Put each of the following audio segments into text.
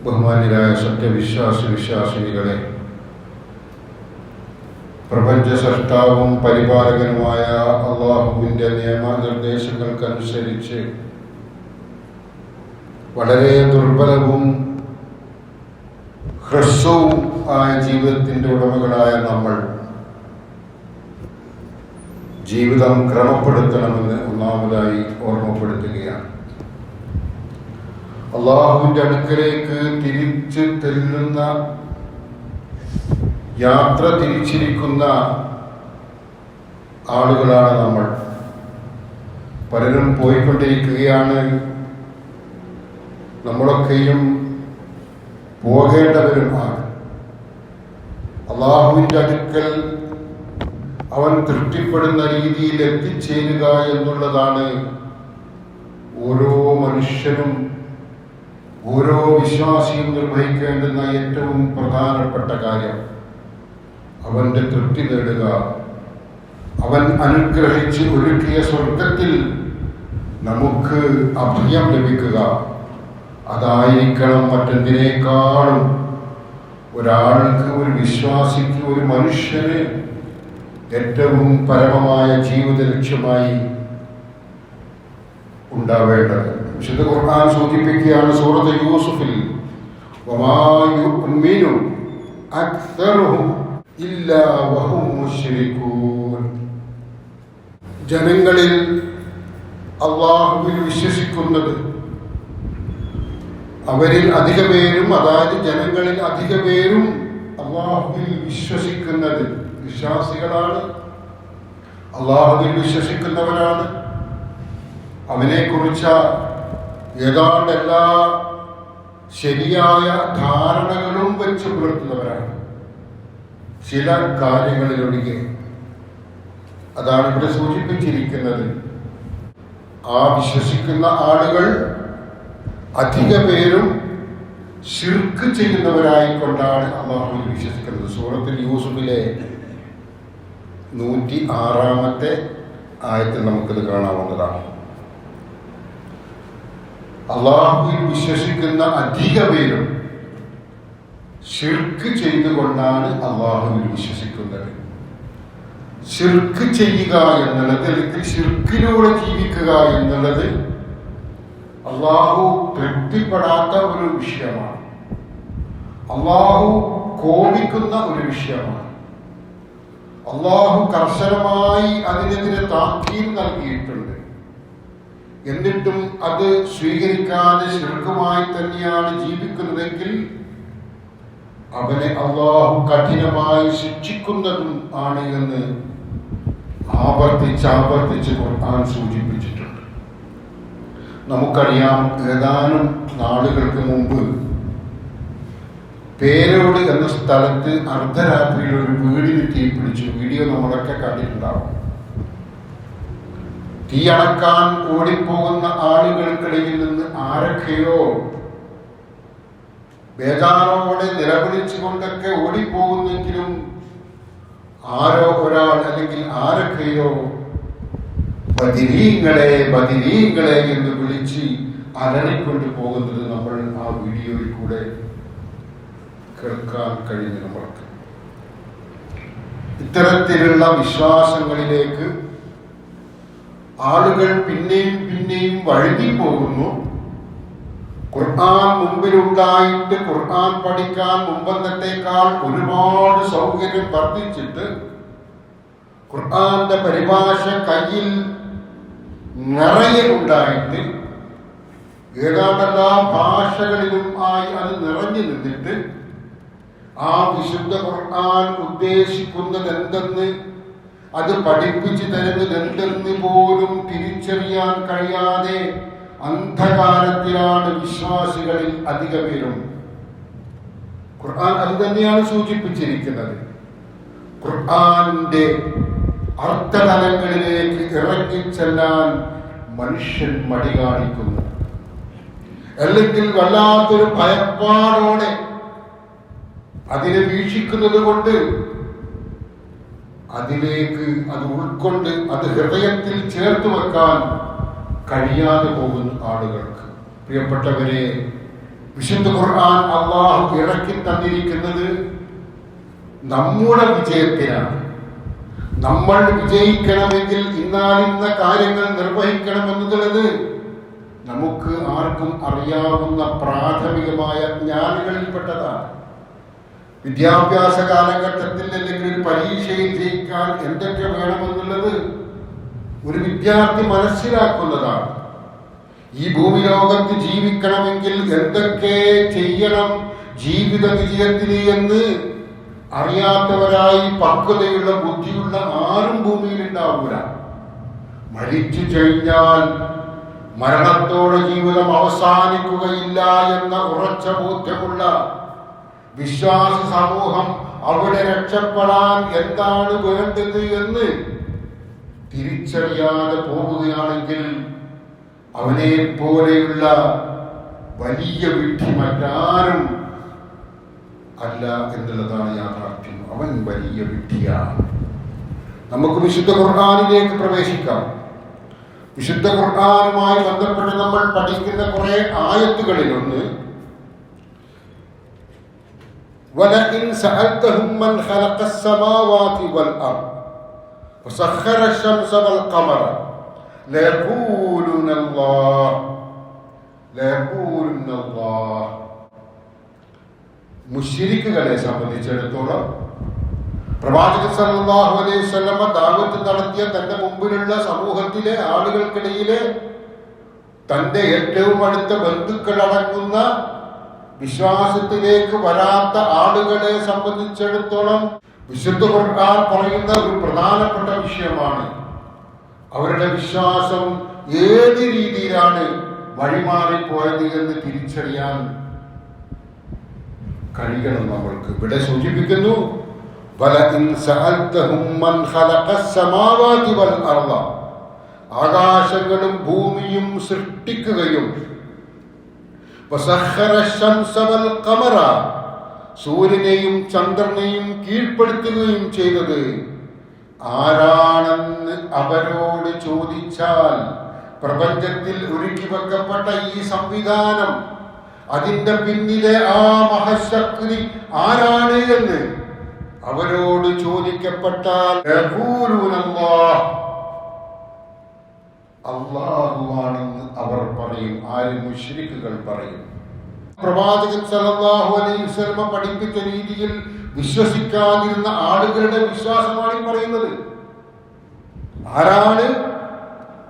ബഹുമാന്യരായ വിശ്വാസിനികളെ, പ്രപഞ്ച സൃഷ്ടാവും പരിപാലകനുമായ അള്ളാഹുവിൻ്റെ നിയമനിർദ്ദേശങ്ങൾക്കനുസരിച്ച് വളരെ ദുർബലവും ഹ്രസ്വവും ആയ ജീവിതത്തിൻ്റെ ഉടമകളായ നമ്മൾ ജീവിതം ക്രമപ്പെടുത്തണമെന്ന് ഒന്നാമതായി ഓർമ്മപ്പെടുത്തുകയാണ്. അള്ളാഹുവിൻ്റെ അടുക്കലേക്ക് തിരിച്ചു ചെല്ലുന്ന യാത്ര തിരിച്ചിരിക്കുന്ന ആളുകളാണ് നമ്മൾ. പലരും പോയിക്കൊണ്ടിരിക്കുകയാണ്. നമ്മളൊക്കെയും പോകേണ്ടവരുമാണ്. അള്ളാഹുവിൻ്റെ അടുക്കൽ അവൻ തൃപ്തിപ്പെടുന്ന രീതിയിൽ എത്തിച്ചേരുക എന്നുള്ളതാണ് ഓരോ മനുഷ്യനും, ഓരോ വിശ്വാസിയും നിർവഹിക്കേണ്ടുന്ന ഏറ്റവും പ്രധാനപ്പെട്ട കാര്യം. അവന്റെ തൃപ്തി നേടുക, അവൻ അനുഗ്രഹിച്ച് ഒരുക്കിയ സ്വർഗത്തിൽ നമുക്ക് അഭയം ലഭിക്കുക. അതായിരിക്കണം മറ്റെന്തിനേക്കാളും ഒരാൾക്ക്, ഒരു വിശ്വാസിക്ക്, ഒരു മനുഷ്യന് ഏറ്റവും പരമമായ ജീവിത ലക്ഷ്യമായി ഉണ്ടാവേണ്ടത്. വിശുദ്ധ ഖുർആൻ സൂചിപ്പിക്കുകയാണ് സൂറത്ത് യൂസുഫിൽ, വമാ യുഅ്മിനു അക്സറുഹും ഇല്ലാ വഹും മുശ്രികൂൻ. ജനങ്ങളിൽ അല്ലാഹുവിൽ വിശ്വസിക്കുന്നത് അവരിൽ അധിക പേരും, അതായത് ജനങ്ങളിൽ അധിക പേരും അല്ലാഹുവിൽ വിശ്വസിക്കുന്നത് വിശ്വാസികളാണ്, അല്ലാഹുവിൽ വിശ്വസിക്കുന്നവരാണ്. അവനെക്കുറിച്ച ഏതാണ്ട് എല്ലാ ശരിയായ ധാരണകളും വെച്ച് പുലർത്തുന്നവരാണ്, ചില കാര്യങ്ങളിലൊഴികെ. അതാണ് ഇവിടെ സൂചിപ്പിച്ചിരിക്കുന്നത്. ആ വിശ്വസിക്കുന്ന ആളുകൾ അധിക പേരും ശിർക്ക് ചെയ്യുന്നവരായിക്കൊണ്ടാണ് അല്ലാഹുവിൽ വിശ്വസിക്കുന്നത്. സൂറത്തുൽ യൂസുഫിലെ 106 ആയത്തിൽ നമുക്കിത് കാണാവുന്നതാണ്. അല്ലാഹുവിൽ വിശ്വസിക്കുന്ന അധിക പേരും ശിർക്ക് ചെയ്തുകൊണ്ടാണ് അല്ലാഹുവിൽ വിശ്വസിക്കുന്നത്. ശിർക്ക് ചെയ്യുക എന്നുള്ളത്, അല്ലെങ്കിൽ ശിർക്കിലൂടെ ജീവിക്കുക എന്നുള്ളത് അല്ലാഹു തൃപ്തിപ്പെടാത്ത ഒരു വിഷയമാണ്. അല്ലാഹു കോപിക്കുന്ന ഒരു വിഷയമാണ്. അല്ലാഹു കർശനമായി അതിനെതിരെ താക്കീത് നൽകിയിട്ടുണ്ട്. എന്നിട്ടും അത് സ്വീകരിക്കാതെ ശിർക്കുമായി തന്നെയാണ് ജീവിക്കുന്നതെങ്കിൽ അവനെ അല്ലാഹു കഠിനമായി ശിക്ഷിക്കുന്നതും ആണ് എന്ന് ആവർത്തിച്ച് ഖുർആൻ സൂചിപ്പിച്ചിട്ടുണ്ട്. നമുക്കറിയാം, ഏതാനും നാളുകൾക്ക് മുമ്പ് പേരോട് എന്ന സ്ഥലത്ത് അർദ്ധരാത്രിയിൽ ഒരു വീടിന് തീപിടിച്ചു. വീഡിയോ നമ്മളൊക്കെ കണ്ടിട്ടുണ്ടാവും. തീയണക്കാൻ ഓടിപ്പോകുന്ന ആളുകൾക്കിടയിൽ നിന്ന് ആരൊക്കെയോ ബേജാറോടെ നിലവിളിച്ചുകൊണ്ടൊക്കെ ഓടിപ്പോകുന്നെങ്കിലും ആരോ ഒരാൾ, അല്ലെങ്കിൽ ആരൊക്കെയോ ബദിരീങ്ങളെ ബദിരീങ്ങളെ എന്ന് വിളിച്ച് അലറിക്കൊണ്ടു പോകുന്നത് നമ്മൾ ആ വീഡിയോയിൽ കൂടെ കേൾക്കാൻ കഴിഞ്ഞു. നമ്മൾക്ക് ഇത്തരത്തിലുള്ള വിശ്വാസങ്ങളിലേക്ക് ആളുകൾ പിന്നെയും വഴുകിപ്പോകുന്നു. ഖുർആൻ മുമ്പിലുണ്ടായിട്ട് ഖുർആൻ പഠിക്കാൻ മുമ്പത്തേക്കാൾ ഒരുപാട് സൗകര്യം വർദ്ധിച്ചിട്ട് ഖുർആന്റെ പരിഭാഷ കയ്യിൽ നിറയെ ഉണ്ടായിട്ട് ഏതാണ്ടെല്ലാ ഭാഷകളിലും ആയി അത് നിറഞ്ഞു നിന്നിട്ട് ആ വിശുദ്ധ ഖുർആൻ ഉദ്ദേശിക്കുന്നത് എന്തെന്ന്, അത് പഠിപ്പിച്ചു തരുന്നത് എന്തെന്ന് പോലും തിരിച്ചറിയാൻ കഴിയാതെ അന്ധകാരത്തിലാണ് വിശ്വാസികളിൽ അധിക പേരും. ഖുർആൻ അത് തന്നെയാണ് സൂചിപ്പിച്ചിരിക്കുന്നത്. ഖുർആന്റെ അർത്ഥതലങ്ങളിലേക്ക് ഇറങ്ങിച്ചെല്ലാൻ മനുഷ്യൻ മടി കാണിക്കുന്നു, അല്ലെങ്കിൽ വല്ലാത്തൊരു ഭയപ്പാടോടെ അതിനെ വീക്ഷിക്കുന്നത് കൊണ്ട് അതിലേക്ക് അത് ഉൾക്കൊണ്ട് അത് ഹൃദയത്തിൽ ചേർത്ത് വെക്കാൻ കഴിയാതെ പോകുന്ന ആളുകൾക്ക്. പ്രിയപ്പെട്ടവരെ, വിശുദ്ധ ഖുർആൻ അല്ലാഹു ഇറക്കി തന്നിരിക്കുന്നത് നമ്മുടെ വിജയത്തിനാണ്. നമ്മൾ വിജയിക്കണമെങ്കിൽ ഇന്നാലിന്ന കാര്യങ്ങൾ നിർവഹിക്കണമെന്നുള്ളത് നമുക്ക് ആർക്കും അറിയാവുന്ന പ്രാഥമികമായ ജ്ഞാനങ്ങളിൽപ്പെട്ടതാണ്. വിദ്യാഭ്യാസ കാലഘട്ടത്തിൽ അല്ലെങ്കിൽ ഒരു പരീക്ഷയിൽ ജയിക്കാൻ എന്തൊക്കെ വേണമെന്നുള്ളത് ഒരു വിദ്യാർത്ഥി മനസ്സിലാക്കുന്നതാണ്. ഈ ഭൂമി ലോകത്ത് ജീവിക്കണമെങ്കിൽ എന്തൊക്കെ ചെയ്യണം ജീവിത വിജയത്തിന് എന്ന് അറിയാത്തവരായി പക്വതയുള്ള ബുദ്ധിയുള്ള ആരും ഭൂമിയിൽ ഉണ്ടാവൂല. മരിച്ചു കഴിഞ്ഞാൽ മരണത്തോടെ ജീവിതം അവസാനിക്കുകയില്ല എന്ന ഉറച്ച ബോധ്യമുള്ള വിശ്വാസ സമൂഹം അവിടെ രക്ഷപ്പെടാൻ എന്താണ് വേണ്ടത് എന്ന് തിരിച്ചറിയാതെ പോവുകയാണെങ്കിൽ അവനെ പോലെയുള്ള വലിയ വിഡ്ഢി മറ്റാരും അല്ല എന്നുള്ളതാണ് യാഥാർത്ഥ്യം. അവൻ വലിയ വിഡ്ഢിയാണ്. നമുക്ക് വിശുദ്ധ ഖുർആനിലേക്ക് പ്രവേശിക്കാം. വിശുദ്ധ ഖുർആനുമായി ബന്ധപ്പെട്ട് നമ്മൾ പഠിക്കുന്ന കുറെ ആയത്തുകളിലൊന്ന് വലഇൻ സഅൽതഹും മൻ ഖലഖസ് സമാവാതി വൽ അർദ് വസഖറ അശ്-ശംസ വൽ ഖമറ ലയഖൂലുന അല്ലാഹ്. മുശ്രിക്കുകളെ സംബന്ധിച്ചിടത്തോളം പ്രവാചകൻ സല്ലല്ലാഹു അലൈഹി വസല്ലം ദഅവത്ത് നടത്തിയ തന്റെ മുമ്പിലുള്ള സമൂഹത്തിലെ ആളുകൾക്കിടയിലെ തന്റെ ഏറ്റവും അടുത്ത ബന്ധുക്കളടങ്ങുന്ന വിശ്വാസത്തിലേക്ക് വരാത്ത ആളുകളെ സംബന്ധിച്ചിടത്തോളം വിശുദ്ധ ഖുർആൻ പറയുന്ന ഒരു പ്രധാനപ്പെട്ട വിഷയമാണ് അവരുടെ വിശ്വാസം ഏത് രീതിയിലാണ് വഴിമാറിപ്പോയത് എന്ന് തിരിച്ചറിയാൻ കഴിയണം. നമ്മൾക്ക് ഇവിടെ സൂചിപ്പിക്കുന്നു വലഇൻ സഅൽതഹും മൻ ഖലഖസ് സമാവാതി വൽ അർള, ആകാശങ്ങളും ഭൂമിയും സൃഷ്ടിക്കുകയും വസഖറ അശ്-ശംസ വൽ ഖമറ, സൂര്യനെയും ചന്ദ്രനെയും കീഴ്പ്പെടുത്തുകയും ചെയ്തത് ആരാണെന്ന് അവരോട് ചോദിച്ചാൽ, പ്രപഞ്ചത്തിൽ ഒരുക്കി വെക്കപ്പെട്ട ഈ സംവിധാനം, അതിന്റെ പിന്നിലെ ആ മഹശക്തി ആരാണ് എന്ന് അവരോട് ചോദിക്കപ്പെട്ടാൽ അല്ലാഹുവാണെന്ന് അവർ പറയും. ആര്? മുശ്രിക്കുകൾ പറയും. പ്രവാചകൻ സല്ലല്ലാഹു അലൈഹി വസല്ലം പഠിപ്പിച്ച രീതിയിൽ വിശ്വസിക്കാതിരുന്ന ആളുകളുടെ വിശ്വാസമാണ് ഈ പറയുന്നത്. ആരാണ്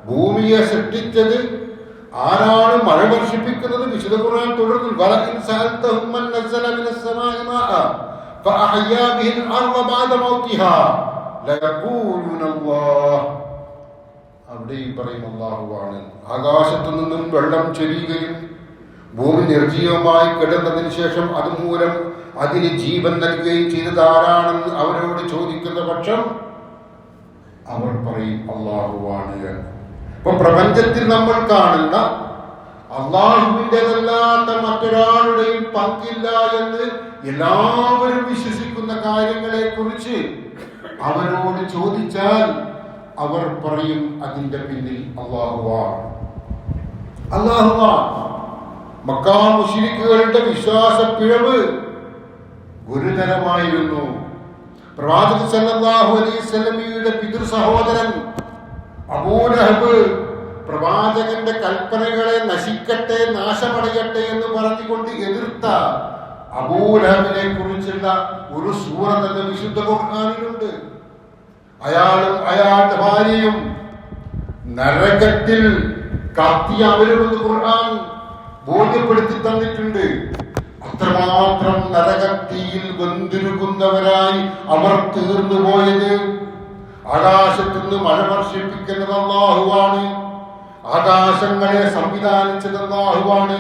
ഭൂമിയെ സൃഷ്ടിച്ചത്? ആരാണ് മഴ വർഷിപ്പിക്കുന്നത്? വിശുദ്ധ ഖുർആൻ തുടർന്ന് വലഇൻ സഅൽതഹും മൻ നസ്സല മിനസ് സമാഇ മാഅ ഫഅഹ്യാ ബിഹിൽ അർള ബഅദ മൗതിഹാ ലയഖൂലുന അല്ലാഹ്. അവിടെയും പറയും അല്ലാഹുവാണ്. ആകാശത്തു നിന്നും വെള്ളം ചൊരിയുകയും ഭൂമി നിർജീവമായി കിടന്നതിന് ശേഷം അതുമൂലം അതിന് ജീവൻ നൽകുകയും ചെയ്തത് ആരാണെന്ന് അവരോട് ചോദിക്കുന്ന പക്ഷം അവർ പറയും അല്ലാഹുവാണ്. ഇപ്പൊ പ്രപഞ്ചത്തിൽ നമ്മൾ കാണുന്ന അല്ലാഹുവിൻ്റെതല്ലാത്ത മറ്റൊരാളുടെയും പങ്കില്ല എന്ന് എല്ലാവരും വിശ്വസിക്കുന്ന കാര്യങ്ങളെ കുറിച്ച് അവരോട് ചോദിച്ചാൽ അവർ പറയും അതിന്റെ പിന്നിൽ അല്ലാഹുവാണ്. മക്കാ മുശ്രിക്കുകളുടെ വിശ്വാസ പിഴവ് ഗുരുതരമായിരുന്നു. പ്രവാചകൻ സല്ലല്ലാഹു അലൈഹി വസല്ലമയുടെ പിതൃ സഹോദരൻ അബൂലഹബ് പ്രവാചകന്റെ കൽപ്പനകളെ നശിക്കട്ടെ, നാശമടയട്ടെ എന്ന് പറഞ്ഞുകൊണ്ട് എതിർത്ത അബൂലഹബിനെ കുറിച്ചുള്ള ഒരു സൂറത്ത് വിശുദ്ധ ഖുർആനിലുണ്ട്. അയാളും അയാളുടെ ഭാര്യയും നരകത്തിൽ കത്തിയവരുമെന്ന് ഖുർആൻ ബോധ്യപ്പെടുത്തി തന്നിട്ടുണ്ട്. അത്രമാത്രം നരകത്തിയിൽ വെന്തുരുകുന്നവരായി അവർ തീർന്നു പോയത്. ആകാശത്തുനിന്ന് മഴ വർഷിപ്പിക്കുന്നത് അല്ലാഹുവാണ്. ആകാശങ്ങളെ സംവിധാനിച്ചത് അല്ലാഹുവാണ്.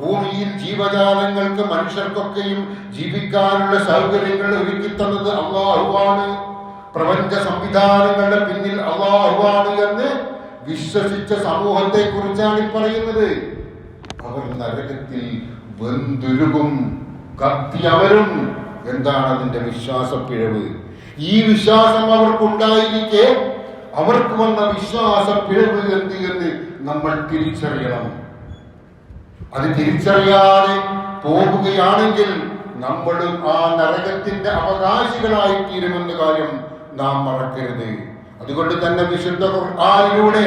ഭൂമിയിൽ ജീവജാലങ്ങൾക്ക് മനുഷ്യർക്കൊക്കെയും ജീവിക്കാനുള്ള സൗകര്യങ്ങൾ ഒരുക്കി തന്നത് അല്ലാഹുവാണ്. പ്രപഞ്ച സംവിധാനങ്ങളുടെ പിന്നിൽ അല്ലാഹുവാണ് എന്ന് വിശ്വസിച്ച സമൂഹത്തെ കുറിച്ചാണ് പറയുന്നത്. അവർ നരകത്തിൽ വെന്തുരുകും, കത്തിയവരും. എന്താണ് അതിന്റെ വിശ്വാസപ്പിഴവ്? ഈ വിശ്വാസം അവർക്കുണ്ടായിരിക്കെ അവർക്ക് വന്ന വിശ്വാസപ്പിഴവ് എന്ത് എന്ന് നമ്മൾ തിരിച്ചറിയണം. അത് തിരിച്ചറിയാതെ പോകുകയാണെങ്കിൽ നമ്മളും ആ നരകത്തിന്റെ അവകാശികളായി തീരുമെന്ന കാര്യം നാം മറക്കരുത്. അതുകൊണ്ട് തന്നെ വിശുദ്ധ ഖുർആനിലൂടെ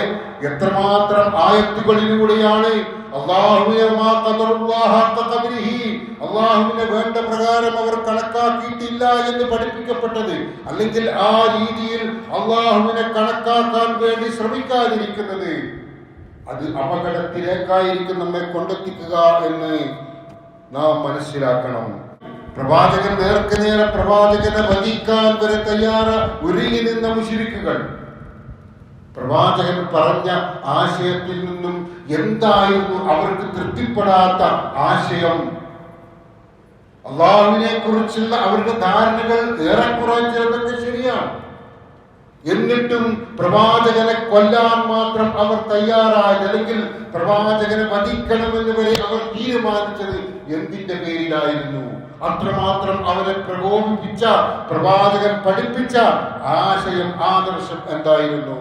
എത്രമാത്രം ആയത്തുകളിലൂടെയാണ് അള്ളാഹുവിനെ വേണ്ട പ്രകാരം അവർ കണക്കാക്കിയിട്ടില്ല എന്ന് പഠിപ്പിക്കപ്പെട്ടത്. അല്ലെങ്കിൽ ആ രീതിയിൽ അള്ളാഹുവിനെ കണക്കാക്കാൻ വേണ്ടി ശ്രമിക്കാതിരിക്കുന്നത് അത് അപകടത്തിലേക്കായിരിക്കും നമ്മെ കൊണ്ടെത്തിക്കുക എന്ന് നാം മനസ്സിലാക്കണം. പ്രവാചകൻ നേർക്ക് നേരെ പ്രവാചകനെ വധിക്കാൻ വരെ ഒരുങ്ങി നിന്ന മുശ്രിക്കുകൾ പ്രവാചകൻ പറഞ്ഞ ആശയത്തിൽ നിന്നും എന്തായിരുന്നു അവർക്ക് തൃപ്തിപ്പെടാത്ത ആശയം? അള്ളാഹുവിനെ കുറിച്ചുള്ള അവരുടെ ധാരണകൾ ഏറെക്കുറെ ചിലതൊക്കെ ശരിയാണ്. എന്നിട്ടും പ്രവാചകനെ കൊല്ലാൻ മാത്രം അവർ തയ്യാറായത്, അല്ലെങ്കിൽ പ്രവാചകനെ വധിക്കണമെന്ന് വരെ അവർ തീരുമാനിച്ചത് എന്തിന്റെ പേരിലായിരുന്നു? അത്രമാത്രം അവരെ പ്രകോപിപ്പിച്ച പ്രവാചകൻ പഠിപ്പിച്ച ആശയം, ആദർശം എന്തായിരുന്നു?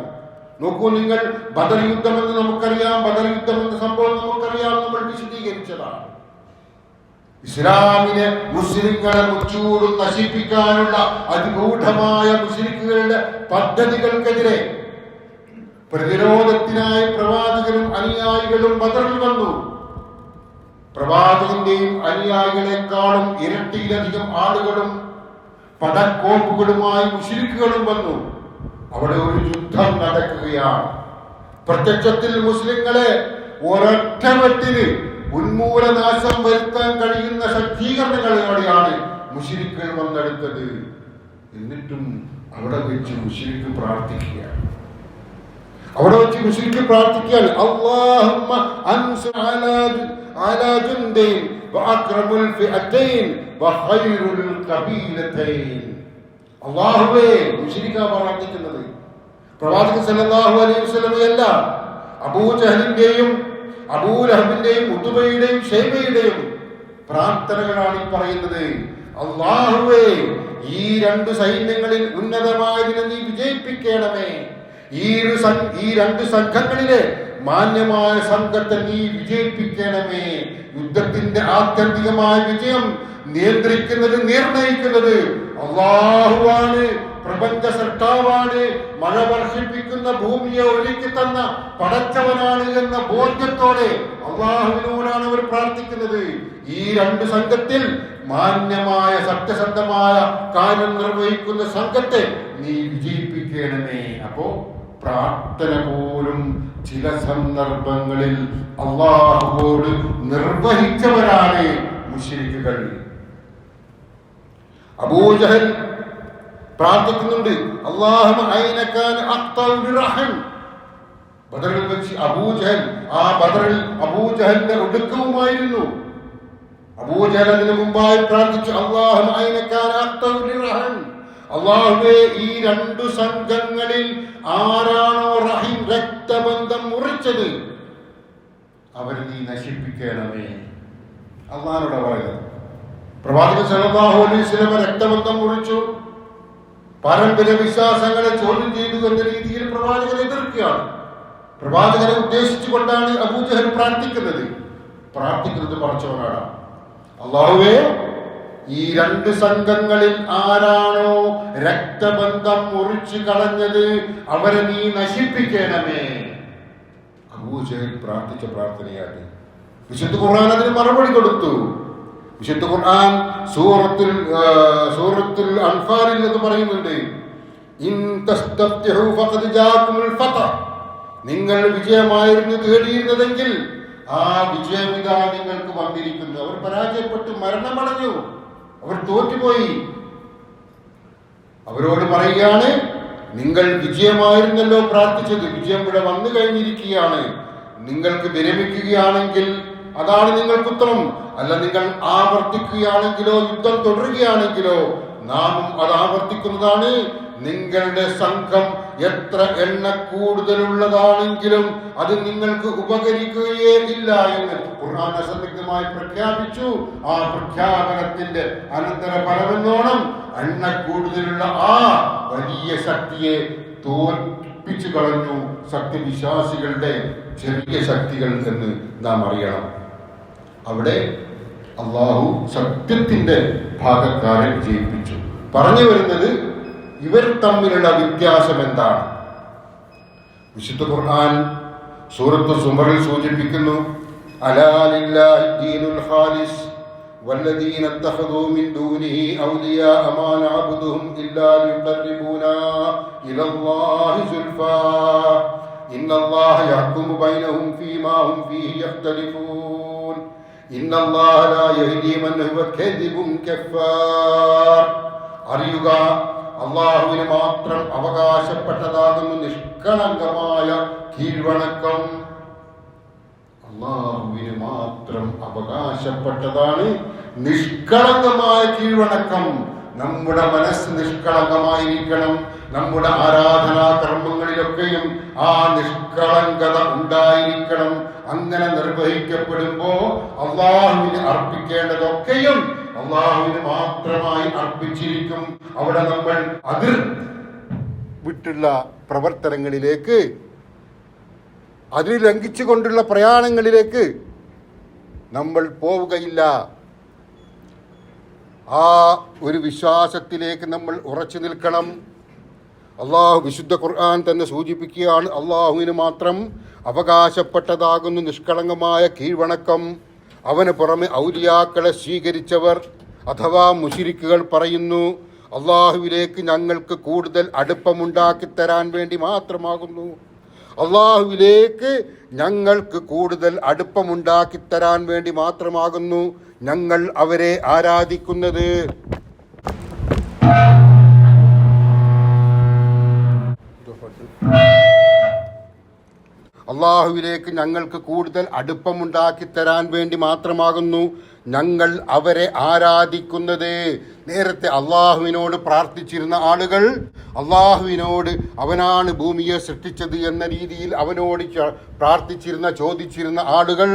നോക്കൂ നിങ്ങൾ, ബദർ യുദ്ധമെന്ന് നമുക്കറിയാം, ബദർ യുദ്ധം എന്ന സംഭവം നമുക്കറിയാം, നമ്മൾ വിശദീകരിച്ചതാണ്. ഇസ്ലാമിനെ, മുസ്ലിങ്ങളെ മുച്ചൂടും നശിപ്പിക്കാനുള്ള അതിഗൂഢമായ മുശ്രിക്കുകളുടെ പദ്ധതികൾക്കെതിരെ പ്രതിരോധത്തിനായി പ്രവാചകനും അനുയായികളും ബദറിൽ വന്നു. പ്രവാചകന്റെയും അനുയായികളെക്കാളും ഇരട്ടിയിലധികം ആളുകളും പടക്കോപ്പുകളുമായി മുശ്രിക്കുകളും വന്നു. അവിടെ ഒരു യുദ്ധം നടക്കുകയാണ്. പ്രത്യക്ഷത്തിൽ മുസ്ലിങ്ങളെ ഒരൊറ്റ വെട്ടിന് ഉന്മൂലനാശം വരുത്താൻ കഴിയുന്ന ശക്തീകരണങ്ങളോടെയാണ് മുശ്രിക്കുകൾ വന്നെടുത്തത്. എന്നിട്ടും അവിടെ വെച്ച് മുശ്രിക്ക് പ്രാർത്ഥിക്കുകയാണ്. അല്ലാഹുമ്മ അൻസുർ അലാ ജുൻദൈൻ വഅക്രമുൽ ഫിഅതൈൻ വഖൈറുൽ ഖബീലതൈൻ. അല്ലാഹുവേ, മുശ്രിക്കാ പ്രാർത്ഥിക്കുന്നത്. പ്രവാചകൻ സല്ലല്ലാഹു അലൈഹി വസല്ലമയല്ല, അബൂജഹലിന്റെയും അബൂലഹബിന്റെയും ഉതുബയുടെയും ഷൈബയുടെയും പ്രാർത്ഥനകളാണ് ഈ പറയുന്നത്. അല്ലാഹുവേ, ഈ രണ്ടു സൈന്യങ്ങളിൽ ഉന്നതമായതിനെ നീ വിജയിപ്പിക്കണമേ. ഈ രണ്ട് സംഘങ്ങളിലെ മാന്യമായ സംഘത്തെ നീ വിജയിപ്പിക്കണമേ. യുദ്ധത്തിന്റെ ആത്യന്തികമായ വിജയം നിയന്ത്രിക്കുന്നത്, നിർണയിക്കുന്നത് അല്ലാഹുവാണ്. പ്രപഞ്ച സൃഷ്ടാവാണ്. മഴ വർഷിപ്പിക്കുന്ന ഭൂമിയെ ഒരുക്കി തന്ന പടച്ചവനാണ് എന്ന ബോധ്യത്തോടെ അല്ലാഹുവിനോടാണ് അവർ പ്രാർത്ഥിക്കുന്നത്. ഈ രണ്ട് സംഘത്തിൽ മാന്യമായ സത്യസന്ധമായ കാര്യം നിർവഹിക്കുന്ന സംഘത്തെ നീ വിജയിപ്പിക്കണമേ. അപ്പോ പ്രാർത്ഥന പോലും ചില സന്ദർഭങ്ങളിൽ അല്ലാഹുവോട് നിർവഹിച്ചവരാണ് മുശ്രിക്കുകൾ. അബൂജഹൽ പ്രാർത്ഥിക്കുന്നുണ്ട്, അല്ലാഹുമ്മ ഐന കാന അഖ്തഉ ബിറഹം. ബദറിൽ വെച്ച് അബൂജഹൽ, ആ ബദറിൽ അബൂജഹലിന്റെ ഒടുക്കവുമായിരുന്നു. അബൂജഹൽ അതിനു മുമ്പായി പ്രാർത്ഥിച്ചു, അല്ലാഹുമ്മ ഐന കാന അഖ്തഉ ബിറഹം. അല്ലാഹുവേ, ഈ രണ്ടു സംഘങ്ങളിൽ ആരാണോ റഹീം രക്തബന്ധം മുറിച്ചത് അവരെ നീ നശിപ്പിക്കണമേ. അല്ലാഹുവോട് പറയുന്നത്. പ്രവാചകൻ സല്ലല്ലാഹു അലൈഹി വസല്ലം രക്തബന്ധം മുറിച്ചു, പാരമ്പര്യ വിശ്വാസങ്ങളെ ചോദ്യം ചെയ്തു എന്ന രീതിയിൽ പ്രവാചകനെ എതിർക്കുകയാണ്. പ്രവാചകനെ ഉദ്ദേശിച്ചുകൊണ്ടാണ് അബൂജഹൽ പ്രാർത്ഥിക്കുന്നത് പടച്ചവനാണ്. അല്ലാഹുവേ, ഈ രണ്ട് സംഘങ്ങളിൽ ആരാണോ രക്തബന്ധം മുറിച്ചു കളഞ്ഞത് അവരെ നീ നശിപ്പിക്കണമേ. അബൂജഹൽ പ്രാർത്ഥിച്ച പ്രാർത്ഥനയാണ്. വിശുദ്ധ ഖുർആൻ അതിന് മറുപടി കൊടുത്തു. വിശുദ്ധ ഖുർആൻ സൂറത്തുൽ അൻഫാലിൽ എന്ന് പറയുന്നുണ്ട്, ഇൻ തസ്തഫ്തിഹു ഫഖദ് ജാഅകുമുൽ ഫതഹ്. നിങ്ങൾ വിജയമായിരുന്നു തേടിയിരുന്നതെങ്കിൽ ആ വിജയമിതാ നിങ്ങൾക്ക് വന്നിരിക്കുന്നു. അവർ പരാജയപ്പെട്ടു, മരണമടഞ്ഞു, അവർ തോറ്റുപോയി. അവരോട് പറയുകയാണ്, നിങ്ങൾ വിജയമായിരുന്നല്ലോ പ്രാർത്ഥിച്ചത്, വിജയം ഇവിടെ വന്നു കഴിഞ്ഞിരിക്കുകയാണ്. നിങ്ങൾക്ക് വിരമിക്കുകയാണെങ്കിൽ അതാണ് നിങ്ങൾക്ക് ഉത്തമം. അല്ല, നിങ്ങൾ ആവർത്തിക്കുകയാണെങ്കിലോ യുദ്ധം തുടരുകയാണെങ്കിലോ നാമും അത് ആവർത്തിക്കുന്നതാണ്. നിങ്ങളുടെ സംഘം എത്ര എണ്ണ കൂടുതലുള്ളതാണെങ്കിലും അത് നിങ്ങൾക്ക് ഉപകരിക്കുകയേ ഇല്ല എന്ന് ഖുർആൻ അസന്നിഗ്ധമായി പ്രഖ്യാപിച്ചു. ആ പ്രഖ്യാപനത്തിന്റെ അനന്തര ഫലമെന്നോണം എണ്ണ കൂടുതലുള്ള ആ വലിയ ശക്തിയെ തോൽപ്പിച്ചു കളഞ്ഞു സത്യവിശ്വാസികളുടെ ചെറിയ ശക്തികൾ എന്ന് നാം അറിയണം. അവിടെ അള്ളാഹു സത്യത്തിന്റെ ഭാഗക്കാരെ വിജയിപ്പിച്ചു. പറഞ്ഞു വരുന്നത് ഇവർ തമ്മിലുള്ള വ്യത്യാസം എന്താണ്? വിശുദ്ധ ഖുർആൻ സൂറത്ത് സുമറിൽ സൂചിപ്പിക്കുന്നു, അലാ ലില്ലാഹി ദീനുൽ ഖാലിസ് വല്ലദീന ഇത്തഖദൂ മിൻ ദൂനിഹി ഔലിയാഅ മാ നഅബുദുഹും ഇല്ലാ ലിയുഖർരിബൂനാ ഇലല്ലാഹി സുൽഫാ ഇന്നല്ലാഹ യഹ്കുമു ബൈനഹും ഫീമാ ഹും ഫീഹി യഖ്തലിഫൂൻ ഇന്നല്ലാഹ ലാ യഹ്ദീ മൻ ഹുവ കദിബുൻ കഫാർ. അറിയുക, അള്ളാഹുവിന് മാത്രം അവകാശപ്പെട്ടതാകുന്നു നിഷ്കളങ്കമായ കീഴ്വണക്കം. അള്ളാഹുവിന് മാത്രം അവകാശപ്പെട്ടതാണ് നിഷ്കളങ്കമായ കീഴ്വണക്കം. നമ്മുടെ മനസ്സ് നിഷ്കളങ്കമായിരിക്കണം. നമ്മുടെ ആരാധനാ കർമ്മങ്ങളിലൊക്കെയും ആ നിഷ്കളങ്കത ഉണ്ടായിരിക്കണം. അങ്ങനെ നിർവഹിക്കപ്പെടുമ്പോ അള്ളാഹുവിന് അർപ്പിക്കേണ്ടതൊക്കെയും അള്ളാഹുവിന് മാത്രമായി അർപ്പിച്ചിരിക്കും. അവിടെ നമ്മൾ അതിർ വിട്ടുള്ള പ്രവർത്തനങ്ങളിലേക്ക്, അതിൽ ലംഘിച്ചുകൊണ്ടുള്ള പ്രയാണങ്ങളിലേക്ക് നമ്മൾ പോവുകയില്ല. ആ ഒരു വിശ്വാസത്തിലേക്ക് നമ്മൾ ഉറച്ചു നിൽക്കണം. അള്ളാഹു വിശുദ്ധ ഖുർആൻ തന്നെ സൂചിപ്പിക്കുകയാണ്, അള്ളാഹുവിന് മാത്രം അവകാശപ്പെട്ടതാകുന്നു നിഷ്കളങ്കമായ കീഴ്വണക്കം. അവന് പുറമെ ഔലിയാക്കളെ സ്വീകരിച്ചവർ അഥവാ മുശ്രിക്കുകൾ പറയുന്നു, അള്ളാഹുവിലേക്ക് ഞങ്ങൾക്ക് കൂടുതൽ അടുപ്പമുണ്ടാക്കി തരാൻ വേണ്ടി മാത്രമാകുന്നു. അള്ളാഹുവിലേക്ക് ഞങ്ങൾക്ക് കൂടുതൽ അടുപ്പമുണ്ടാക്കി തരാൻ വേണ്ടി മാത്രമാകുന്നു ഞങ്ങൾ അവരെ ആരാധിക്കുന്നത്. അള്ളാഹുവിലേക്ക് ഞങ്ങൾക്ക് കൂടുതൽ അടുപ്പമുണ്ടാക്കി തരാൻ വേണ്ടി മാത്രമാകുന്നു ഞങ്ങൾ അവരെ ആരാധിക്കുന്നത്. നേരത്തെ അള്ളാഹുവിനോട് പ്രാർത്ഥിച്ചിരുന്ന ആളുകൾ അള്ളാഹുവിനോട് അവനാണ് ഭൂമിയെ സൃഷ്ടിച്ചത് എന്ന രീതിയിൽ അവനോട് പ്രാർത്ഥിച്ചിരുന്ന ചോദിച്ചിരുന്ന ആളുകൾ,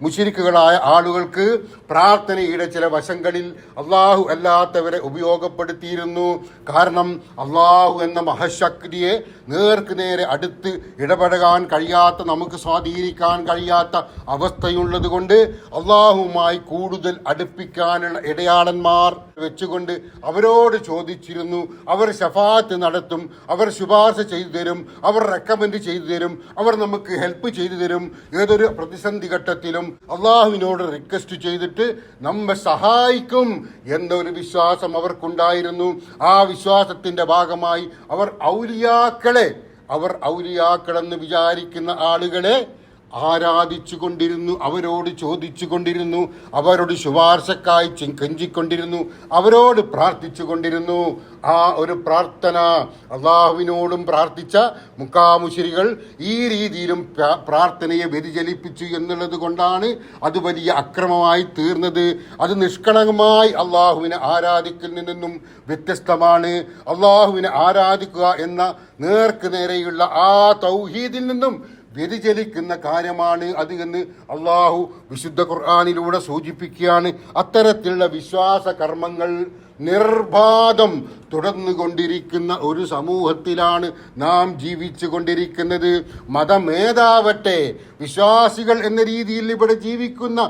മുശ്രിക്കുകളായ ആളുകൾക്ക് പ്രാർത്ഥനയുടെ ചില വശങ്ങളിൽ അള്ളാഹു അല്ലാത്തവരെ ഉപയോഗപ്പെടുത്തിയിരുന്നു. കാരണം അള്ളാഹു എന്ന മഹശക്തിയെ നേർക്ക് നേരെ അടുത്ത് ഇടപെടാൻ കഴിയാത്ത, നമുക്ക് സ്വാധീനിക്കാൻ കഴിയാത്ത അവസ്ഥയുള്ളത് കൊണ്ട് അള്ളാഹുവുമായി കൂടുതൽ അടുപ്പിക്കാനുള്ള ഇടയാളന്മാർ വെച്ചുകൊണ്ട് അവരോട് ചോദിച്ചിരുന്നു. അവർ ശഫാഅത്ത് നടത്തും, അവർ ശുപാർശ ചെയ്തു തരും, അവർ റെക്കമെൻഡ് ചെയ്തു തരും, അവർ നമുക്ക് ഹെൽപ്പ് ചെയ്തു തരും. ഏതൊരു പ്രതിസന്ധി ഘട്ടത്തിലും അള്ളാഹുവിനോട് റിക്വസ്റ്റ് ചെയ്തിട്ട് നമ്മെ സഹായിക്കും എന്നൊരു വിശ്വാസം അവർക്കുണ്ടായിരുന്നു. ആ വിശ്വാസത്തിന്റെ ഭാഗമായി അവർ ഔലിയാക്കളെന്ന് വിചാരിക്കുന്ന ആളുകളെ ആരാധിച്ചു കൊണ്ടിരുന്നു, അവരോട് ചോദിച്ചു കൊണ്ടിരുന്നു, അവരോട് ശുപാർശക്കായി കെഞ്ചിക്കൊണ്ടിരുന്നു, അവരോട് പ്രാർത്ഥിച്ചു കൊണ്ടിരുന്നു. ആ ഒരു പ്രാർത്ഥന അള്ളാഹുവിനോടും പ്രാർത്ഥിച്ച മുക്കാമുശ്രികൾ ഈ രീതിയിലും പ്രാർത്ഥനയെ വ്യതിചലിപ്പിച്ചു എന്നുള്ളത് കൊണ്ടാണ് അത് വലിയ അക്രമമായി തീർന്നത്. അത് നിഷ്കളങ്കമായി അള്ളാഹുവിനെ ആരാധിക്കലിൽ നിന്നും വ്യത്യസ്തമാണ്. അള്ളാഹുവിനെ ആരാധിക്കുക എന്ന നേർക്ക് നേരെയുള്ള ആ തൗഹീദിൽ നിന്നും വ്യതിചലിക്കുന്ന കാര്യമാണ് അത് എന്ന് അള്ളാഹു വിശുദ്ധ ഖുർആനിലൂടെ സൂചിപ്പിക്കുകയാണ്. അത്തരത്തിലുള്ള വിശ്വാസ കർമ്മങ്ങൾ നിർബാധം തുടർന്നുകൊണ്ടിരിക്കുന്ന ഒരു സമൂഹത്തിലാണ് നാം ജീവിച്ചു കൊണ്ടിരിക്കുന്നത്. മതമേതാവട്ടെ, വിശ്വാസികൾ എന്ന രീതിയിൽ ഇവിടെ ജീവിക്കുന്ന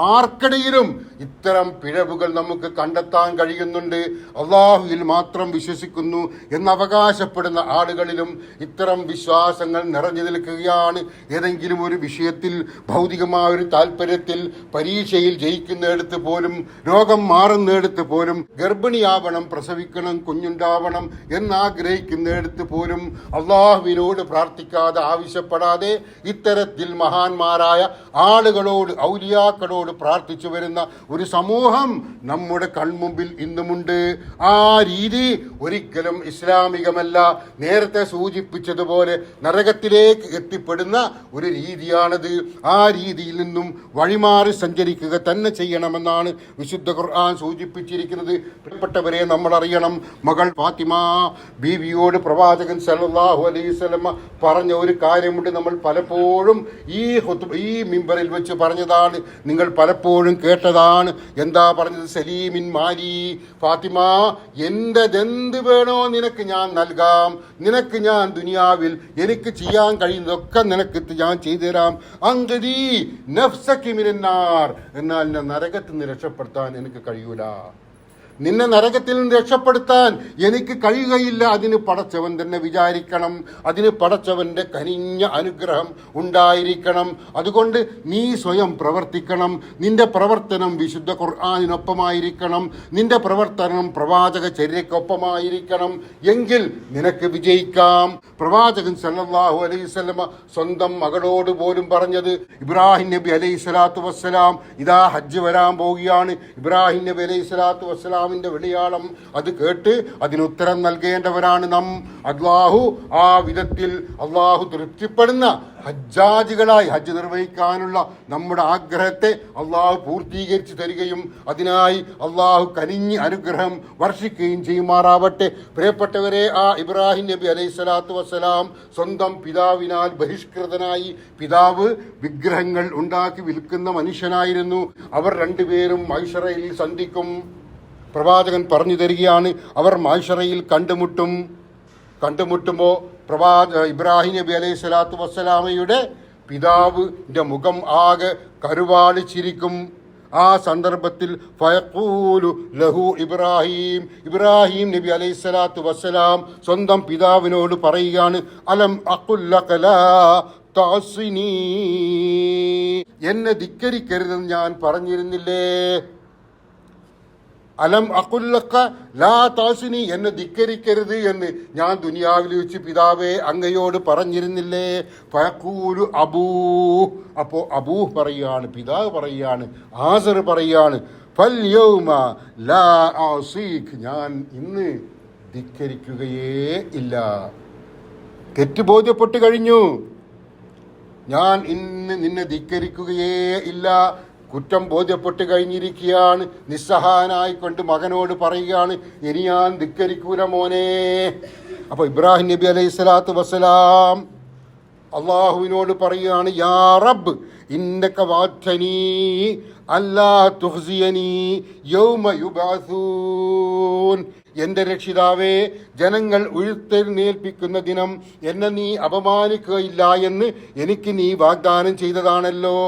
ആർക്കിടയിലും ഇത്തരം പിഴവുകൾ നമുക്ക് കണ്ടെത്താൻ കഴിയുന്നുണ്ട്. അള്ളാഹുവിൽ മാത്രം വിശ്വസിക്കുന്നു എന്നവകാശപ്പെടുന്ന ആളുകളിലും ഇത്തരം വിശ്വാസങ്ങൾ നിറഞ്ഞു നിൽക്കുകയാണ്. ഏതെങ്കിലും ഒരു വിഷയത്തിൽ ഭൗതികമായ ഒരു താല്പര്യത്തിൽ പരീക്ഷയിൽ ജയിക്കുന്നിടത്ത് പോലും, രോഗം മാറുന്നിടത്ത് പോലും, ഗർഭിണിയാവണം, പ്രസവിക്കണം, കുഞ്ഞുണ്ടാവണം എന്നാഗ്രഹിക്കുന്നിടത്ത് പോലും അള്ളാഹുവിനോട് പ്രാർത്ഥിക്കാതെ, ആവശ്യപ്പെടാതെ ഇത്തരത്തിൽ മഹാന്മാരായ ആളുകളോട്, ഔലിയാക്കളോട് പ്രാർത്ഥിച്ചു വരുന്ന ഒരു സമൂഹം നമ്മുടെ കൺമുമ്പിൽ ഇന്നുമുണ്ട്. ആ രീതി ഒരിക്കലും ഇസ്ലാമികമല്ല. നേരത്തെ സൂചിപ്പിച്ചതുപോലെ നരകത്തിലേക്ക് എത്തിപ്പെടുന്ന ഒരു രീതിയാണത്. ആ രീതിയിൽ നിന്നും വഴിമാറി സഞ്ചരിക്കുക തന്നെ ചെയ്യണമെന്നാണ് വിശുദ്ധ ഖുർആൻ സൂചിപ്പിച്ചിരിക്കുന്നത്. പ്പെട്ടവരെ നമ്മൾ അറിയണം, മകൾ ഫാത്തിമ ബീവിയോട് പ്രവാചകൻ സല്ലല്ലാഹു അലൈഹി വസല്ലം പറഞ്ഞ ഒരു കാര്യമുണ്ട്. നമ്മൾ പലപ്പോഴും ഈ മിമ്പറിൽ വെച്ച് പറഞ്ഞതാണ്, നിങ്ങൾ പലപ്പോഴും കേട്ടതാണ്. എന്താ പറഞ്ഞത്? സലീമിൻ മാലി, ഫാത്തിമ എന്ത് വേണോ നിനക്ക് ഞാൻ നൽകാം, നിനക്ക് ഞാൻ ദുനിയാവിൽ എനിക്ക് ചെയ്യാൻ കഴിയുന്നതൊക്കെ നിനക്ക് ഞാൻ ചെയ്തു തരാം. അങ്കദി നഫ്സകി മിനന്നാർ, എന്നാൽ നരകത്തിൽ നിന്ന് രക്ഷപ്പെടുത്താൻ എനിക്ക് കഴിയൂല. നിന്നെ നരകത്തിൽ നിന്ന് രക്ഷപ്പെടുത്താൻ എനിക്ക് കഴിയുകയില്ല. അതിന് പടച്ചവൻ തന്നെ വിചാരിക്കണം, അതിന് പടച്ചവന്റെ കനിഞ്ഞ അനുഗ്രഹം ഉണ്ടായിരിക്കണം. അതുകൊണ്ട് നീ സ്വയം പ്രവർത്തിക്കണം. നിന്റെ പ്രവർത്തനം വിശുദ്ധ ഖുർആനിനൊപ്പമായിരിക്കണം, നിന്റെ പ്രവർത്തനം പ്രവാചക ചര്യക്കൊപ്പമായിരിക്കണം. എങ്കിൽ നിനക്ക് വിജയിക്കാം. പ്രവാചകൻ സല്ലല്ലാഹു അലൈഹി വസല്ലമ സ്വന്തം മകളോട് പോലും പറഞ്ഞത്, ഇബ്രാഹിം നബി അലൈഹി സ്വലാത്തു വസ്സലാം ഇതാ ഹജ്ജ് വരാൻ പോവുകയാണ്. ഇബ്രാഹിം നബി അലൈഹി സ്വലാത്തു വസ്സലാം വെളിയാളം അത് കേട്ട് അതിനുത്തരം നൽകേണ്ടവരാണ് നാം. ആ വിധത്തിൽ അള്ളാഹു തൃപ്തിപ്പെടുന്ന ഹജ്ജാജികളായി ഹജ്ജ് നിർവഹിക്കാനുള്ള നമ്മുടെ ആഗ്രഹത്തെ അള്ളാഹു പൂർത്തീകരിച്ചു തരികയും അതിനായി അള്ളാഹു കനിഞ്ഞ് അനുഗ്രഹം വർഷിക്കുകയും ചെയ്യുമാറാവട്ടെ. പ്രിയപ്പെട്ടവരെ, ആ ഇബ്രാഹിം നബി അലൈഹി സ്വലാത്തു വസ്സലാം സ്വന്തം പിതാവിനാൽ ബഹിഷ്കൃതനായി, പിതാവ് വിഗ്രഹങ്ങൾ ഉണ്ടാക്കി വിൽക്കുന്ന മനുഷ്യനായിരുന്നു. അവർ രണ്ടുപേരും മഹ്ശറയിൽ സന്ധിക്കും. പ്രവാചകൻ പറഞ്ഞു തരികയാണ്, അവർ മഹ്ശറയിൽ കണ്ടുമുട്ടുമ്പോൾ ഇബ്രാഹിം നബി അലൈഹി സ്വലാത്തു വസ്സലാമയുടെ പിതാവിൻ്റെ മുഖം ആകെ കരുവാളിച്ചിരിക്കും. ആ സന്ദർഭത്തിൽ ഫയഖൂലു ലഹു ഇബ്രാഹിം നബി അലൈഹി സ്വലാത്തു വസ്സലാം സ്വന്തം പിതാവിനോട് പറയുകയാണ്, അലം അഖുൽ ലക ലാ തഅസിനി, എന്നെ ധിക്കരിക്കരുതെന്ന് ഞാൻ പറഞ്ഞിരുന്നില്ലേ? അലം അഖുല്ലക ലാ താസിനി, എന്നെ ധിക്കരിക്കരുത് എന്ന് ഞാൻ ദുനിയാവിൽ വെച്ച് പിതാവേ അങ്ങയോട് പറഞ്ഞിരുന്നില്ലേ? ഫയഖൂലു അബൂ, അപ്പോൾ അബൂ പറയുകയാണ്, പിതാവ് പറയുകയാണ്, ആസർ പറയുകയാണ്, ഫൽ യൗമ ലാ ആസീക്, ഞാൻ ഇന്ന് ധിക്കരിക്കുകയേ ഇല്ല. തെറ്റ് ബോധ്യപ്പെട്ട് കഴിഞ്ഞു, ഞാൻ ഇന്ന് നിന്നെ ധിക്കരിക്കുകയേ ഇല്ല. കുറ്റം ബോധ്യപ്പെട്ട് കഴിഞ്ഞിരിക്കുകയാണ്. നിസ്സഹായനായിക്കൊണ്ട് മകനോട് പറയുകയാണ്, ഇനി ഞാൻ ധിക്കരിക്കൂല മോനെ. അപ്പോൾ ഇബ്രാഹിം നബി അലൈഹി സ്വലാത്തു വസ്സലാം അള്ളാഹുവിനോട് പറയുകയാണ്, യാ റബ്ബ് ഇന്നക വഅദ്തനീ അല്ലാ തുഖ്സിയനീ യൗമ യുബഅസൂൻ, എൻ്റെ രക്ഷിതാവേ, ജനങ്ങൾ ഉയർത്തെഴുന്നേൽപ്പിക്കുന്ന ദിനം എന്നെ നീ അപമാനിക്കുകയില്ല എന്ന് എനിക്ക് നീ വാഗ്ദാനം ചെയ്തതാണല്ലോ.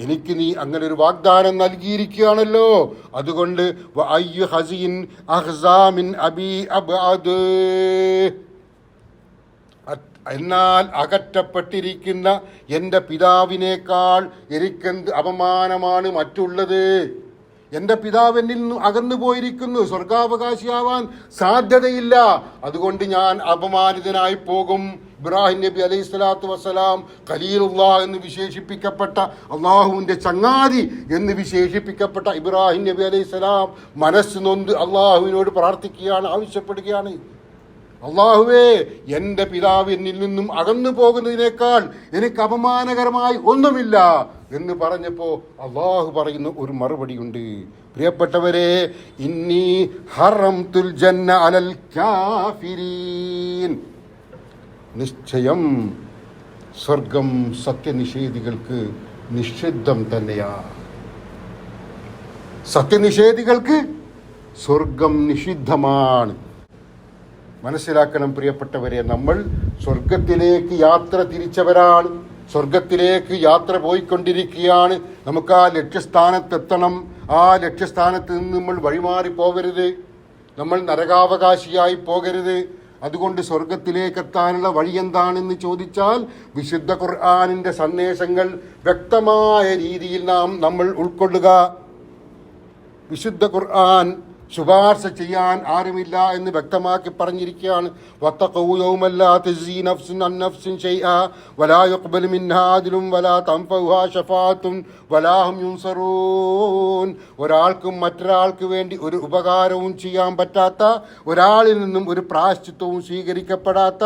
എനിക്ക് നീ അങ്ങനെ ഒരു വാഗ്ദാനം നൽകിയിരിക്കുകയാണല്ലോ. അതുകൊണ്ട് എന്നാൽ അകറ്റപ്പെട്ടിരിക്കുന്ന എൻ്റെ പിതാവിനേക്കാൾ എനിക്കെന്ത് അപമാനമാണ് മറ്റുള്ളത്. എൻ്റെ പിതാവ് എന്നിൽ നിന്ന് അകന്നു പോയിരിക്കുന്നു, സ്വർഗാവകാശിയാവാൻ സാധ്യതയില്ല. അതുകൊണ്ട് ഞാൻ അപമാനിതനായി പോകും. ഇബ്രാഹിം നബി അലൈഹി സ്വലാത്തു വസ്സലാം ഖലീലുല്ലാഹ് എന്ന് വിശേഷിപ്പിക്കപ്പെട്ട, അള്ളാഹുവിൻ്റെ ചങ്ങാതി എന്ന് വിശേഷിപ്പിക്കപ്പെട്ട ഇബ്രാഹിം നബി അലൈഹി സ്വലാം മനസ്സ് നൊന്ത് അള്ളാഹുവിനോട് പ്രാർത്ഥിക്കുകയാണ്, ആവശ്യപ്പെടുകയാണ്, അള്ളാഹുവേ, എൻ്റെ പിതാവ് എന്നിൽ നിന്നും അകന്നു പോകുന്നതിനേക്കാൾ എനിക്ക് അപമാനകരമായി ഒന്നുമില്ല എന്ന് പറഞ്ഞപ്പോൾ അള്ളാഹു പറയുന്ന ഒരു മറുപടിയുണ്ട്. പ്രിയപ്പെട്ടവരെ, ഇന്നി ഹറംതുൽ ജന്ന അലൽ കാഫിരീൻ, നിശ്ചയം സ്വർഗം സത്യനിഷേധികൾക്ക് നിഷിദ്ധം തന്നെയാ. സത്യനിഷേധികൾക്ക് സ്വർഗം നിഷിദ്ധമാണ്. മനസ്സിലാക്കണം പ്രിയപ്പെട്ടവരെ, നമ്മൾ സ്വർഗത്തിലേക്ക് യാത്ര തിരിച്ചവരാണ്, സ്വർഗത്തിലേക്ക് യാത്ര പോയിക്കൊണ്ടിരിക്കുകയാണ്. നമുക്ക് ആ ലക്ഷ്യസ്ഥാനത്തെത്തണം. ആ ലക്ഷ്യസ്ഥാനത്ത് നിന്ന് നമ്മൾ വഴിമാറി പോകരുത്, നമ്മൾ നരകാവകാശിയായി പോകരുത്. അതുകൊണ്ട് സ്വർഗത്തിലേക്ക് എത്താനുള്ള വഴി എന്താണെന്ന് ചോദിച്ചാൽ വിശുദ്ധ ഖുർആനിൻ്റെ സന്ദേശങ്ങൾ വ്യക്തമായ രീതിയിൽ നമ്മൾ ഉൾക്കൊള്ളുക. വിശുദ്ധ ഖുർആൻ ശുപാർശ ചെയ്യാൻ ആരുമില്ല എന്ന് വ്യക്തമാക്കി പറഞ്ഞിരിക്കുകയാണ്. വത്തഖൂ യൗമൻ ലാ തജ്സീ നഫ്സുൻ അൻ നഫ്സിൻ ശൈആ വലാ യുഖ്ബലു മിൻഹാ അദ്ലുൻ വലാ തൻഫഉഹാ ശഫാഅത്തുൻ വലാ ഹും യുൻസറൂൻ. ഒരാൾക്കും മറ്റൊരാൾക്ക് വേണ്ടി ഒരു ഉപകാരവും ചെയ്യാൻ പറ്റാത്ത, ഒരാളിൽ നിന്നും ഒരു പ്രായശ്ചിത്തവും സ്വീകരിക്കപ്പെടാത്ത,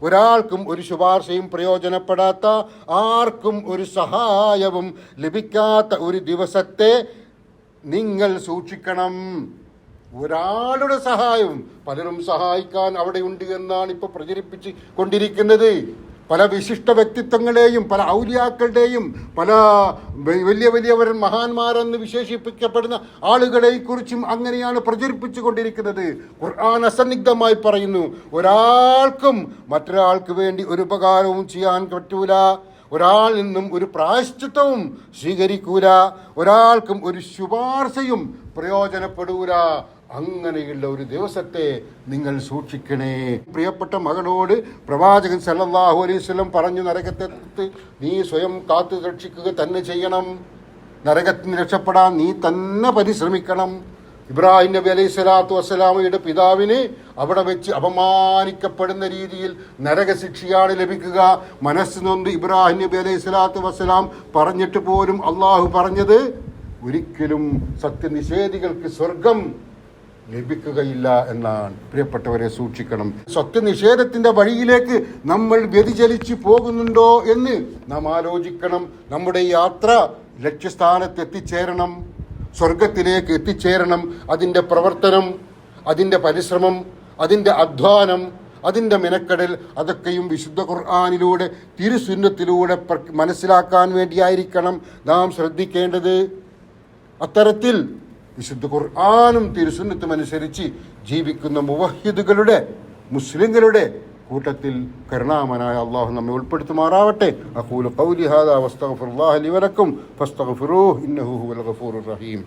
ഒരാൾക്കും ഒരു ശുപാർശയും പ്രയോജനപ്പെടാത്ത, ആർക്കും ഒരു സഹായവും ലഭിക്കാത്ത ഒരു ദിവസത്തെ നിങ്ങൾ സൂക്ഷിക്കണം. ഒരാളുടെ സഹായവും പലരും സഹായിക്കാൻ അവിടെ ഉണ്ട് എന്നാണ് ഇപ്പോൾ പ്രചരിപ്പിച്ച് കൊണ്ടിരിക്കുന്നത്. പല വിശിഷ്ട വ്യക്തിത്വങ്ങളെയും പല ഔലിയാക്കളുടെയും പല വലിയ വലിയവർ മഹാന്മാരെന്ന് വിശേഷിപ്പിക്കപ്പെടുന്ന ആളുകളെയും കുറിച്ചും അങ്ങനെയാണ് പ്രചരിപ്പിച്ചു കൊണ്ടിരിക്കുന്നത്. ഖുർആൻ അസന്നിഗ്ധമായി പറയുന്നു, ഒരാൾക്കും മറ്റൊരാൾക്ക് വേണ്ടി ഒരു ഉപകാരവും ചെയ്യാൻ പറ്റൂല, ഒരാളിൽ നിന്നും ഒരു പ്രായശ്ചിത്തവും സ്വീകരിക്കൂല, ഒരാൾക്കും ഒരു ശുപാർശയും പ്രയോജനപ്പെടൂല. അങ്ങനെയുള്ള ഒരു ദിവസത്തെ നിങ്ങൾ സൂക്ഷിക്കണേ. പ്രിയപ്പെട്ട മകളോട് പ്രവാചകൻ സല്ലല്ലാഹു അലൈഹി വസല്ലം പറഞ്ഞു, നരകത്തെ നീ സ്വയം കാത്തു രക്ഷിക്കുക തന്നെ ചെയ്യണം. നരകത്തിന് രക്ഷപ്പെടാൻ നീ തന്നെ പരിശ്രമിക്കണം. ഇബ്രാഹിം നബി അലൈഹി സ്വലാത്തു വസ്സലാമയുടെ പിതാവിന് അവിടെ വെച്ച് അപമാനിക്കപ്പെടുന്ന രീതിയിൽ നരകശിക്ഷയാണ് ലഭിക്കുക. മനസ്സ് നൊന്ത് ഇബ്രാഹിം നബി അലൈഹി സ്വലാത്തു വസ്സലാം പറഞ്ഞിട്ട് പോലും അള്ളാഹു പറഞ്ഞത്, ഒരിക്കലും സത്യനിഷേധികൾക്ക് സ്വർഗം ലഭിക്കുകയില്ല എന്നാണ്. പ്രിയപ്പെട്ടവരെ, സൂക്ഷിക്കണം. സത്യനിഷേധത്തിന്റെ വഴിയിലേക്ക് നമ്മൾ വ്യതിചലിച്ചു പോകുന്നുണ്ടോ എന്ന് നാം ആലോചിക്കണം. നമ്മുടെ യാത്ര ലക്ഷ്യസ്ഥാനത്ത് എത്തിച്ചേരണം, സ്വർഗത്തിലേക്ക് എത്തിച്ചേരണം. അതിൻ്റെ പ്രവർത്തനം, അതിൻ്റെ പരിശ്രമം, അതിൻ്റെ അധ്വാനം, അതിൻ്റെ മെനക്കെടൽ അതൊക്കെയും വിശുദ്ധ ഖുർആനിലൂടെ തിരുസുന്നത്തിലൂടെ മനസ്സിലാക്കാൻ വേണ്ടിയായിരിക്കണം നാം ശ്രദ്ധിക്കേണ്ടത്. അത്തരത്തിൽ വിശുദ്ധ ഖുർആനും തിരുസുന്നത്തും അനുസരിച്ച് ജീവിക്കുന്ന മുവഹിദുകളുടെ, മുസ്ലിങ്ങളുടെ കൂട്ടത്തിൽ കരുണാമനായ അള്ളാഹു നമ്മെ ഉൾപ്പെടുത്തുമാറാവട്ടെ. അഖൂലു ഖൗലി ഹാദാ വസ്തഗ്ഫിറുല്ലാഹ ലി വലക്കും ഫസ്തഗ്ഫിറൂഹു ഇന്നഹു ഹുവൽ ഗഫൂറുർ റഹീം.